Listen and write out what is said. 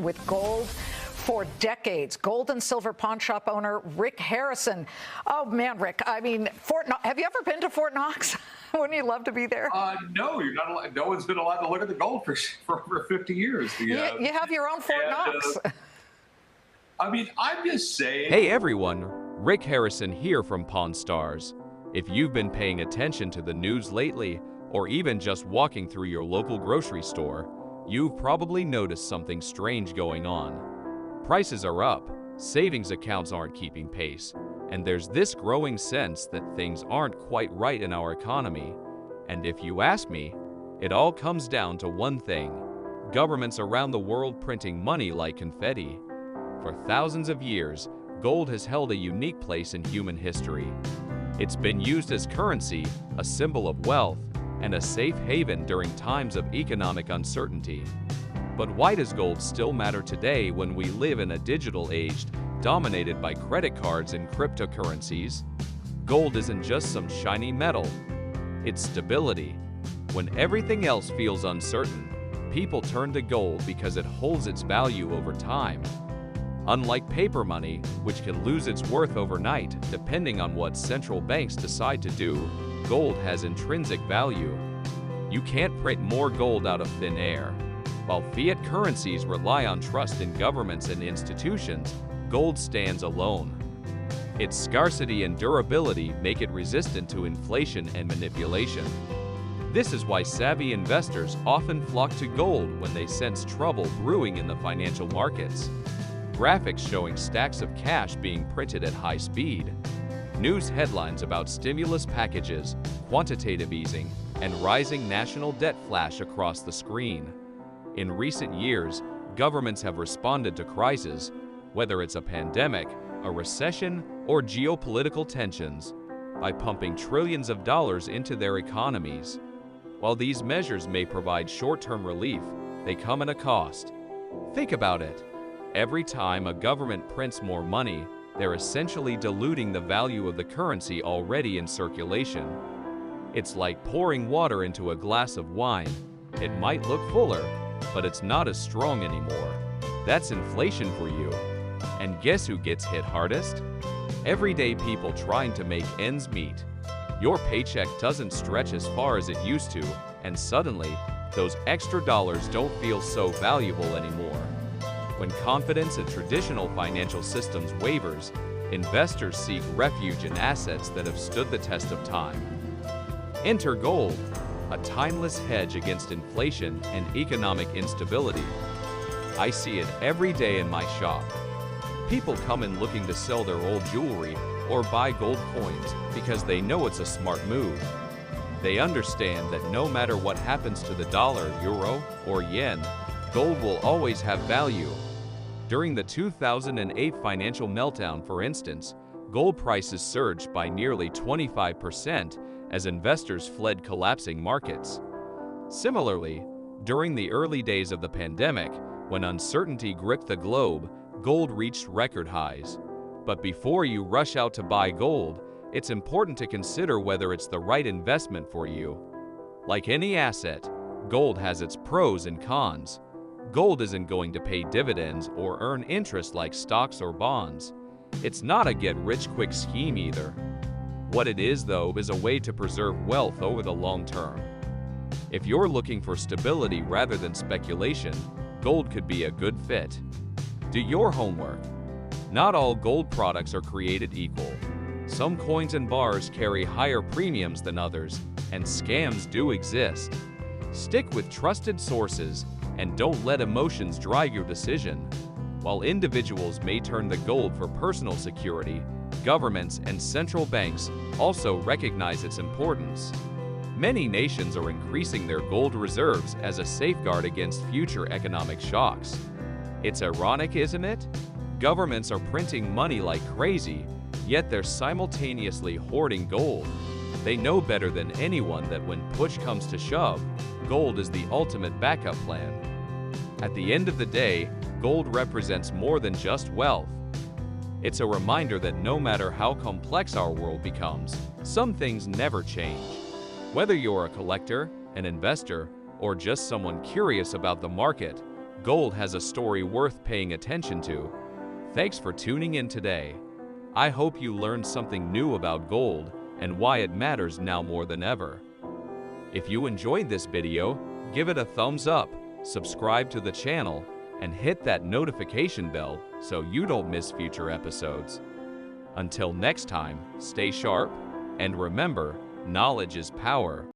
with gold for decades. Gold and silver pawn shop owner Rick Harrison. Oh man, Rick, I mean, have you ever been to Fort Knox? Wouldn't you love to be there? No, you're not allowed. No one's been allowed to look at the goldfish for over 50 years. You have your own Fort Knox. I mean, I'm just saying. Hey everyone, Rick Harrison here from Pawn Stars. If you've been paying attention to the news lately, or even just walking through your local grocery store, you've probably noticed something strange going on. Prices are up, savings accounts aren't keeping pace, and there's this growing sense that things aren't quite right in our economy. And if you ask me, it all comes down to one thing: governments around the world printing money like confetti. For thousands of years, gold has held a unique place in human history. It's been used as currency, a symbol of wealth, and a safe haven during times of economic uncertainty. But why does gold still matter today when we live in a digital age dominated by credit cards and cryptocurrencies? Gold isn't just some shiny metal. It's stability. When everything else feels uncertain, people turn to gold because it holds its value over time. Unlike paper money, which can lose its worth overnight depending on what central banks decide to do, gold has intrinsic value. You can't print more gold out of thin air. While fiat currencies rely on trust in governments and institutions, gold stands alone. Its scarcity and durability make it resistant to inflation and manipulation. This is why savvy investors often flock to gold when they sense trouble brewing in the financial markets. Graphics showing stacks of cash being printed at high speed. News headlines about stimulus packages, quantitative easing, and rising national debt flash across the screen. In recent years, governments have responded to crises, whether it's a pandemic, a recession, or geopolitical tensions, by pumping trillions of dollars into their economies. While these measures may provide short-term relief, they come at a cost. Think about it. Every time a government prints more money, they're essentially diluting the value of the currency already in circulation. It's like pouring water into a glass of wine. It might look fuller, but it's not as strong anymore. That's inflation for you. And guess who gets hit hardest? Everyday people trying to make ends meet. Your paycheck doesn't stretch as far as it used to, and suddenly, those extra dollars don't feel so valuable anymore. When confidence in traditional financial systems wavers, investors seek refuge in assets that have stood the test of time. Enter gold, a timeless hedge against inflation and economic instability. I see it every day in my shop. People come in looking to sell their old jewelry or buy gold coins because they know it's a smart move. They understand that no matter what happens to the dollar, euro, or yen, gold will always have value. During the 2008 financial meltdown, for instance, gold prices surged by nearly 25% as investors fled collapsing markets. Similarly, during the early days of the pandemic, when uncertainty gripped the globe, gold reached record highs. But before you rush out to buy gold, it's important to consider whether it's the right investment for you. Like any asset, gold has its pros and cons. Gold isn't going to pay dividends or earn interest like stocks or bonds. It's not a get-rich-quick scheme either. What it is, though, is a way to preserve wealth over the long term. If you're looking for stability rather than speculation, gold could be a good fit. Do your homework. Not all gold products are created equal. Some coins and bars carry higher premiums than others, and scams do exist. Stick with trusted sources and don't let emotions drive your decision. While individuals may turn to gold for personal security, governments and central banks also recognize its importance. Many nations are increasing their gold reserves as a safeguard against future economic shocks. It's ironic, isn't it? Governments are printing money like crazy, yet they're simultaneously hoarding gold. They know better than anyone that when push comes to shove, gold is the ultimate backup plan. At the end of the day, gold represents more than just wealth. It's a reminder that no matter how complex our world becomes, some things never change. Whether you're a collector, an investor, or just someone curious about the market, gold has a story worth paying attention to. Thanks for tuning in today. I hope you learned something new about gold and why it matters now more than ever. If you enjoyed this video, give it a thumbs up, subscribe to the channel, and hit that notification bell so you don't miss future episodes. Until next time, stay sharp, and remember, knowledge is power.